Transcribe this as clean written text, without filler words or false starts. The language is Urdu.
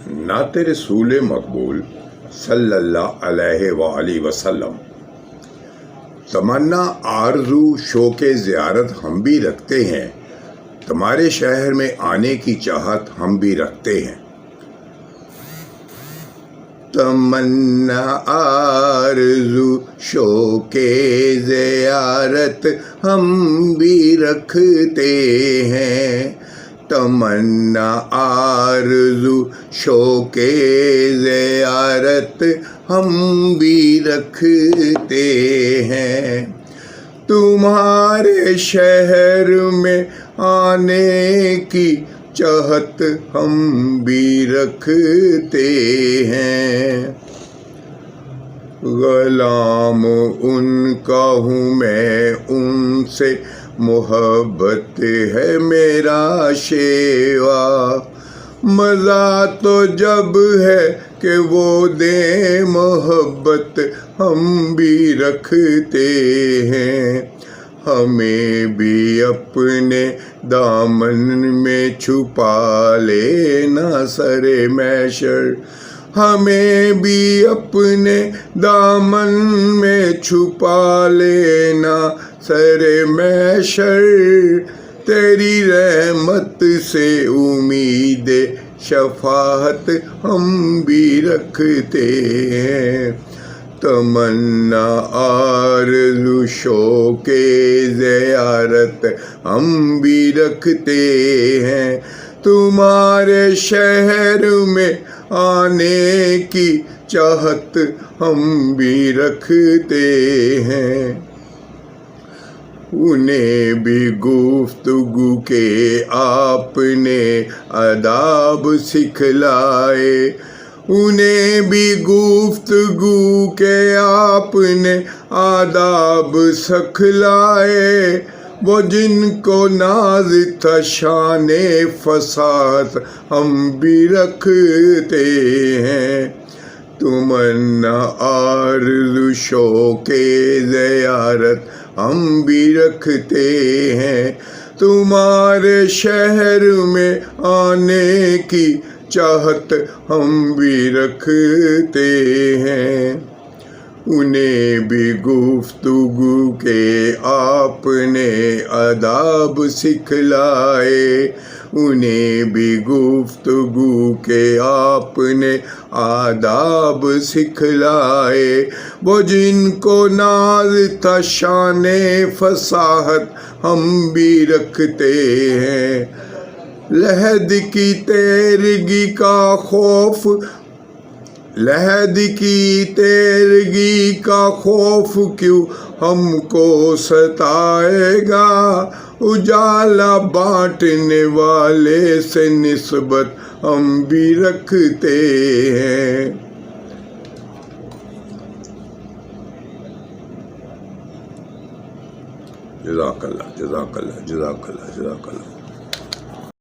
نعت رسول مقبول صلی اللہ علیہ وآلہ وسلم۔ تمنا آرزو شوق زیارت ہم بھی رکھتے ہیں، تمہارے شہر میں آنے کی چاہت ہم بھی رکھتے ہیں۔ تمنا آرزو شوق زیارت ہم بھی رکھتے ہیں، تمنا آرزو شوق زیارت ہم بھی رکھتے ہیں۔ تمہارے شہر میں آنے کی چاہت ہم بھی رکھتے ہیں۔ غلام ان کا ہوں میں، ان سے محبت ہے میرا شیوا، مزہ تو جب ہے کہ وہ دے محبت ہم بھی رکھتے ہیں۔ ہمیں بھی اپنے دامن میں چھپا لینا سر محشر، ہمیں بھی اپنے دامن میں چھپا لینا سر محشر۔ تیری رحمت سے امید شفاعت ہم بھی رکھتے ہیں۔ تمنا آرزو شوق زیارت ہم بھی رکھتے ہیں، تمہارے شہر میں آنے کی چاہت ہم بھی رکھتے ہیں۔ انہیں بھی گفتگو کے آپ نے آداب سکھلائے، انہیں بھی گفتگو کے آپ نے آداب سکھلائے، وہ جن کو ناز تھا شان فصاحت ہم بھی رکھتے ہیں۔ تمنا آرزو شوق زیارت ہم بھی رکھتے ہیں، تمہارے شہر میں آنے کی چاہت ہم بھی رکھتے ہیں۔ انہیں بھی گفتگو کے آپ نے آداب سکھلائے، انہیں بھی گفتگو کے آپ نے آداب سکھلائے، وہ جن کو ناز تھا شان فصاحت ہم بھی رکھتے ہیں۔ لحد کی تیرگی کا خوف، لحد کی تیرگی کا خوف کیوں ہم کو ستائے گا، اجالا بانٹنے والے سے نسبت ہم بھی رکھتے ہیں۔ جزاک اللہ، جزاک اللہ، جزاک اللہ، جزاک اللہ۔